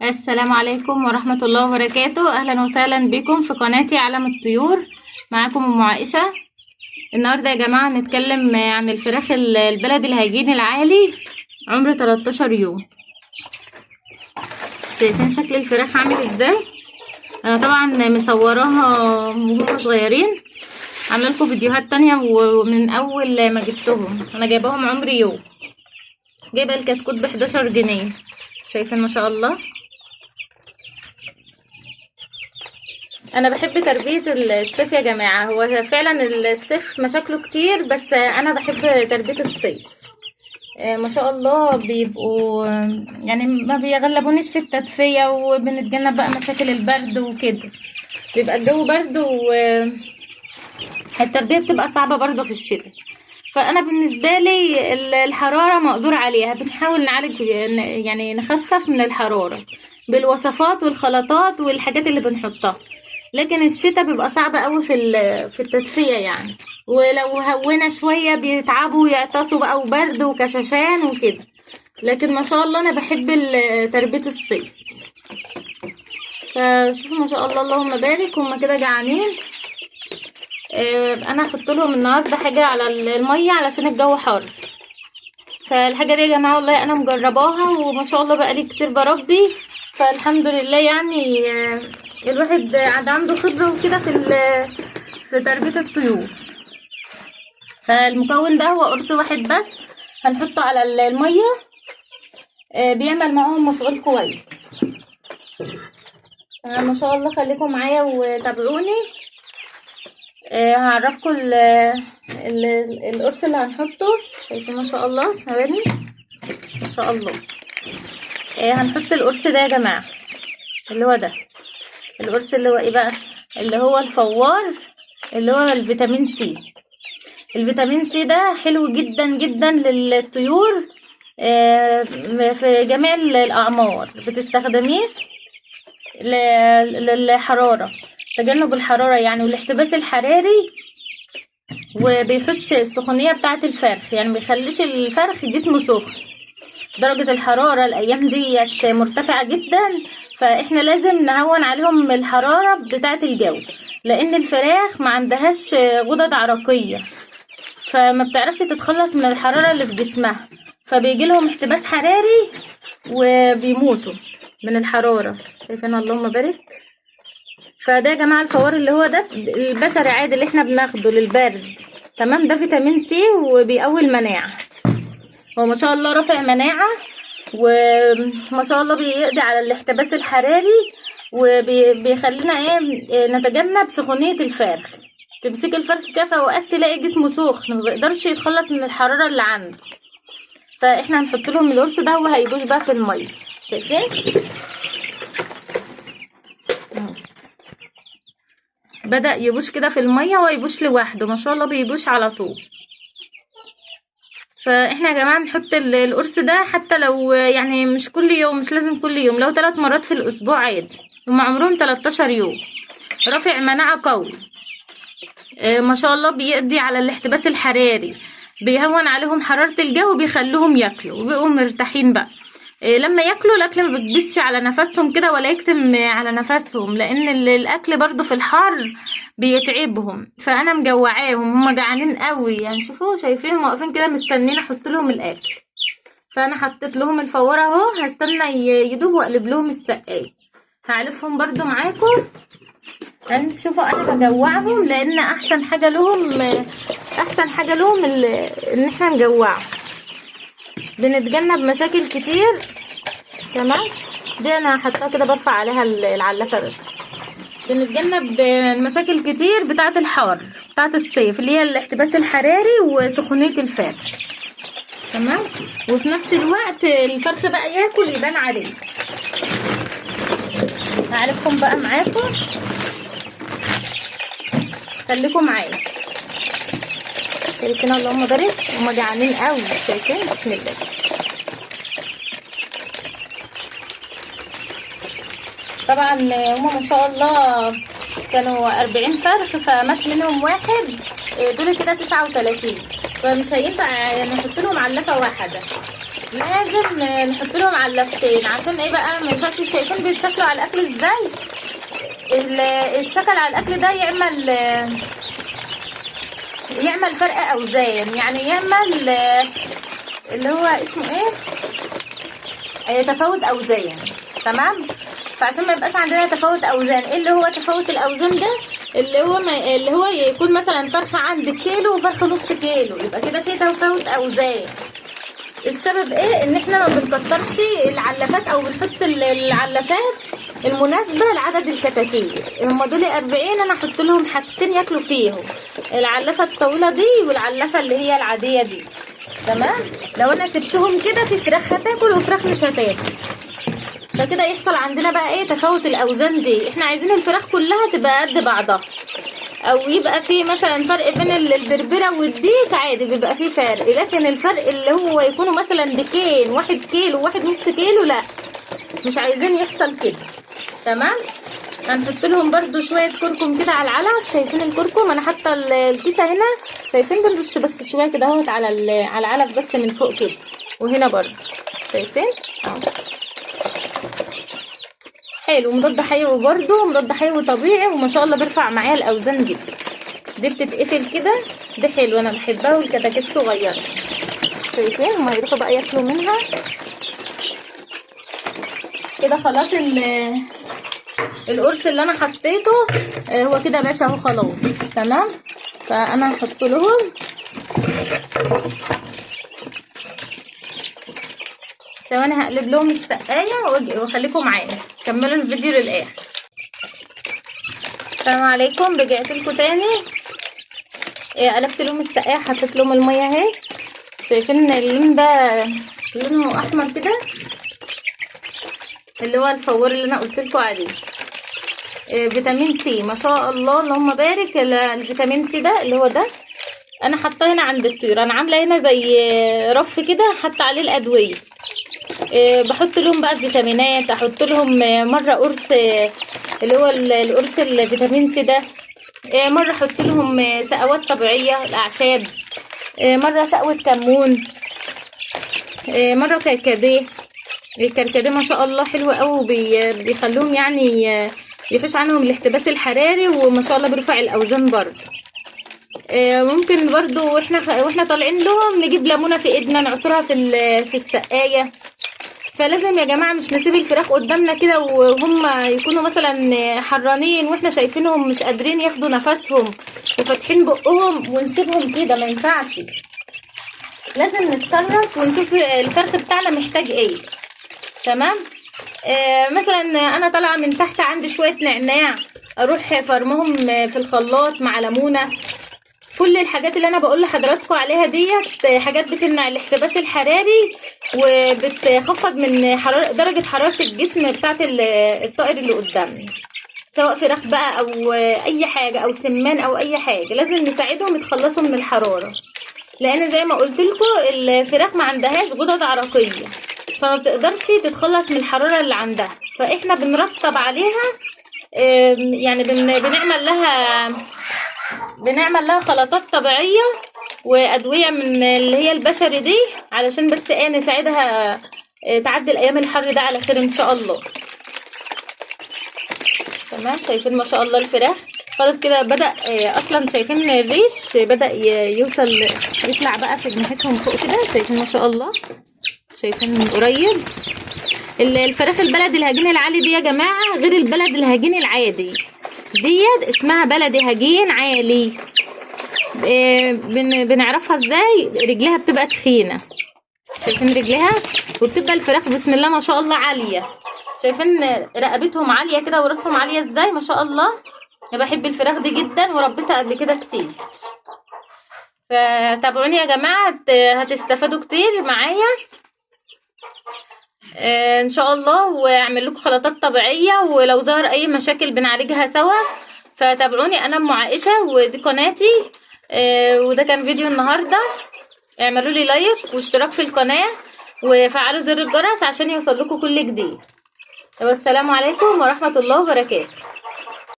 السلام عليكم ورحمة الله وبركاته. أهلا وسهلا بكم في قناتي عالم الطيور. معاكم أم عائشة. النهاردة يا جماعة نتكلم عن الفراخ البلدي الهجين العالي عمر 13 يوم. شايفين شكل الفراخ عامل ازاي؟ أنا طبعا مصوراها وهم صغيرين، عامله لكم فيديوهات تانية ومن أول ما جبتهم. أنا جايباهم عمر يوم، جايبه الكتكوت ب11 جنيه. شايفين ما شاء الله. انا بحب تربيه الصيف يا جماعه. هو فعلا الصيف مشاكله كتير، بس انا بحب تربيه الصيف. ما شاء الله بيبقوا يعني ما بيغلبونيش في التدفئه، وبنتجنب بقى مشاكل البرد وكده. بيبقى الجو برد والتربيه بتبقى صعبه برضه في الشتاء. فانا بالنسبه لي الحراره مقدور عليها. بنحاول نعالج يعني نخفف من الحراره بالوصفات والخلطات والحاجات اللي بنحطها. لكن الشتاء بيبقى صعب قوي في التدفئه يعني، ولو هونا شويه بيتعبوا ويعطسوا بقى وبرد وكشاشان وكده. لكن ما شاء الله انا بحب تربيه الصيف. فشوفوا ما شاء الله اللهم بارك، هما كده جعانين. انا هحط لهم النهارده حاجه على الميه علشان الجو حار. فالحاجه دي يا جماعه والله انا مجرباها وما شاء الله بقالي كتير بربي. فالحمد لله يعني الواحد عنده خبره وكده في تربيه الطيور. فالمكون ده هو قرص واحد بس هنحطه على الميه، بيعمل معاهم مفعول كويس. ما شاء الله خليكم معايا وتابعوني. هعرفكم القرص اللي هنحطه. شايفين ما شاء الله. ثواني ما شاء الله. هنحط القرص ده يا جماعه، اللي هو ده القرص اللي هو ايه بقى، اللي هو الفوار، اللي هو الفيتامين سي. الفيتامين سي ده حلو جدا جدا للطيور في جميع الاعمار. بتستخدميه للحراره، تجنب الحراره يعني والاحتباس الحراري، وبيحش السخونيه بتاعه الفرخ. يعني بيخليش الفرخ جسمه سخن. درجه الحراره الايام ديت مرتفعه جدا، فاحنا لازم نهون عليهم الحراره بتاعه الجو، لان الفراخ ما عندهاش غدد عرقيه، فما بتعرفش تتخلص من الحراره اللي في جسمها، فبيجي لهم احتباس حراري وبيموتوا من الحراره. شايفين اللهم بارك. فده يا جماعه الفوار اللي هو ده البشري عادي اللي احنا بناخده للبرد، تمام. ده فيتامين سي وبيقوي المناعه. هو ما شاء الله رافع مناعه، وما شاء الله بيقضي على الاحتباس الحراري، وبيخلينا نتجنب سخونيه الفرخ. تمسك الفرخ كده في اوقات تلاقي جسمه سخن، ما بيقدرش يتخلص من الحراره اللي عنده. فاحنا هنحط لهم القرص ده وهيبوش بقى في الميه. شايفين بدأ يبوش كده في الميه، ويبوش لوحده ما شاء الله، بيبوش على طول. فاحنا يا جماعه نحط القرص ده حتى لو يعني مش كل يوم، مش لازم كل يوم، لو 3 مرات في الاسبوع عادي. هم عمرهم 13 يوم. رافع مناعه قوي. ما شاء الله بيقضي على الاحتباس الحراري، بيهون عليهم حراره الجو، بيخلوهم ياكلوا وبيبقوا مرتاحين بقى. لما ياكلوا الاكل ما بتبسش على نفسهم كده ولا يكتم على نفسهم، لان الاكل برضو في الحر بيتعبهم. فانا مجوعاهم، هم جعانين قوي يعني. شوفوا شايفينهم واقفين كده مستنين احط لهم الاكل. فانا حطيت لهم الفوار اهو، هستنى يدوب واقلب لهم السقايه. هعلفهم برضو معاكم. يعني شوفوا انا بجوعهم، لان احسن حاجه لهم ان احنا نجوعهم. بنتجنب مشاكل كتير. تمام. دي انا هحطها كده برفع عليها العلافه بس. بنتجنب مشاكل كتير بتاعه الحر بتاعه الصيف، اللي هي الاحتباس الحراري وسخونيه الفرخ. تمام. وفي نفس الوقت الفرخ بقى ياكل يبان عليه. هعرفكم بقى معاكم، خليكم معايا. شايفين اللهم بارك، هما جعانين قوي. شايفين؟ بسم الله. طبعا هما ما شاء الله كانوا 40 فرخ، فمات منهم واحد. دول كده 39، فمش هينفع نحط لهم علافه واحده. لازم نحط لهم علفتين. عشان ايه بقى؟ ما ينفعش. شايفين بيتشكلوا على الاكل ازاي؟ الشكل على الاكل ده يعمل فرق اوزان، يعني يعمل اللي هو اسمه ايه، تفاوت اوزان. تمام. فعشان ما يبقاش عندنا تفاوت اوزان، ايه اللي هو تفاوت الاوزان ده؟ اللي هو يكون مثلا فرخه عندك كيلو وفرخه نص كيلو، يبقى كده في تفاوت اوزان. السبب ايه؟ ان احنا ما بنكترش العلافات او بنحط العلافات المناسبه لعدد الكتاكيت. هم دول 40، انا احط لهم حاجتين ياكلوا فيهم، العلافه الطويله دي والعلافه اللي هي العاديه دي. تمام. لو انا سبتهم كده في فراخ هتاكل وفراخ مش هتاكل، فكده يحصل عندنا بقى ايه؟ تفاوت الاوزان دي. احنا عايزين الفراخ كلها تبقى قد بعضها، او يبقى في مثلا فرق بين البربره والديك، عادي بيبقى في فرق، لكن الفرق اللي هو يكونوا مثلا ديكين، 1 كيلو وواحد نص كيلو، لا، مش عايزين يحصل كده. تمام. هنحط لهم برده شويه كركم كده على العلف. شايفين الكركم؟ انا حاطه الكيسه هنا، شايفين؟ بنرش بس شويه كده اهوت على العلف بس من فوق كده، وهنا برده شايفين اهو. حلو، مضاد حيوي برده، مضاد حيوي طبيعي، وما شاء الله بيرفع معايا الاوزان جدا. دي بتتقفل كده، دي حلوه انا بحبها، والكتاكيت صغيره. شايفين؟ هما يروحوا بقى ياكلوا منها كده. خلاص القرص اللي انا حطيته هو كده يا باشا اهو، خلاص. تمام. فانا هحط لهم ثواني، هقلب لهم السقايه واخليكم معايا، كملوا الفيديو للاخر. السلام عليكم، رجعت لكم تاني. قلبت لهم السقايه، حطيت لهم الميه اهي. شايفين اللون ده؟ لونه احمر كده، اللي هو الفوار اللي انا قلت لكم عليه. فيتامين سي، ما شاء الله اللهم بارك. الفيتامين سي ده اللي هو ده انا حاطاه هنا عند الطيور. انا عامله هنا زي رف كده، حاطه عليه الادويه. بحط لهم بقى فيتامينات، احط لهم مره قرص اللي هو القرص الفيتامين سي ده، مره احط لهم سقوات طبيعيه الاعشاب، مره سقوه كمون، مره كركديه. الكركديه ما شاء الله حلو قوي، بيخلوهم يعني يحوش عنهم الاحتباس الحراري، وما شاء الله بيرفع الاوزان برضه. ممكن برضو واحنا طالعين لهم نجيب ليمونه في ايدنا نعصرها في السقايه. فلازم يا جماعه مش نسيب الفراخ قدامنا كده وهم يكونوا مثلا حرانين، واحنا شايفينهم مش قادرين ياخدوا نفسهم وفاتحين بقهم ونسيبهم كده، ما ينفعش. لازم نتصرف ونشوف الفرخ بتاعنا محتاج ايه. تمام. مثلا انا طالعه من تحت عندي شويه نعناع، اروح فرمهم في الخلاط مع ليمونه. كل الحاجات اللي انا بقول لحضراتكم عليها ديت حاجات بتمنع الاحتباس الحراري، وبتخفض من درجه حراره الجسم بتاعه الطائر اللي قدامنا، سواء فراخ بقى او اي حاجه او سمان او اي حاجه. لازم نساعدهم يتخلصوا من الحراره، لان زي ما قلت لكم الفراخ ما عندهاش غدد عرقيه، فما بتقدرش تتخلص من الحراره اللي عندها. فاحنا بنرطب عليها، يعني بنعمل لها خلطات طبيعيه وادويه من اللي هي البشري دي، علشان بس نساعدها تعدي الايام الحر ده على خير ان شاء الله. تمام. شايفين ما شاء الله الفراخ خلاص كده بدأ اصلا. شايفين الريش بدأ يطلع بقى في جناحتهم فوق كده. شايفين ما شاء الله، شايفين من قريب. الفراخ البلدي الهجين العالي دي يا جماعه غير البلد الهجين العادي، ديت اسمها بلدي هجين عالي. بنعرفها ازاي؟ رجلها بتبقى تخينه، شايفين رجلها؟ وبتبقى الفراخ بسم الله ما شاء الله عاليه. شايفين رقبتهم عاليه كده وراسهم عاليه ازاي؟ ما شاء الله. انا بحب الفراخ دي جدا وربيتها قبل كده كتير. فتابعوني يا جماعه، هتستفادوا كتير معايا ان شاء الله، واعمل لكم خلطات طبيعيه، ولو ظهر اي مشاكل بنعالجها سوا. فتابعوني، انا ام عائشه ودي قناتي. وده كان فيديو النهارده. اعملوا لي لايك واشتراك في القناه وفعلوا زر الجرس عشان يوصل لكم كل جديد. والسلام عليكم ورحمه الله وبركاته.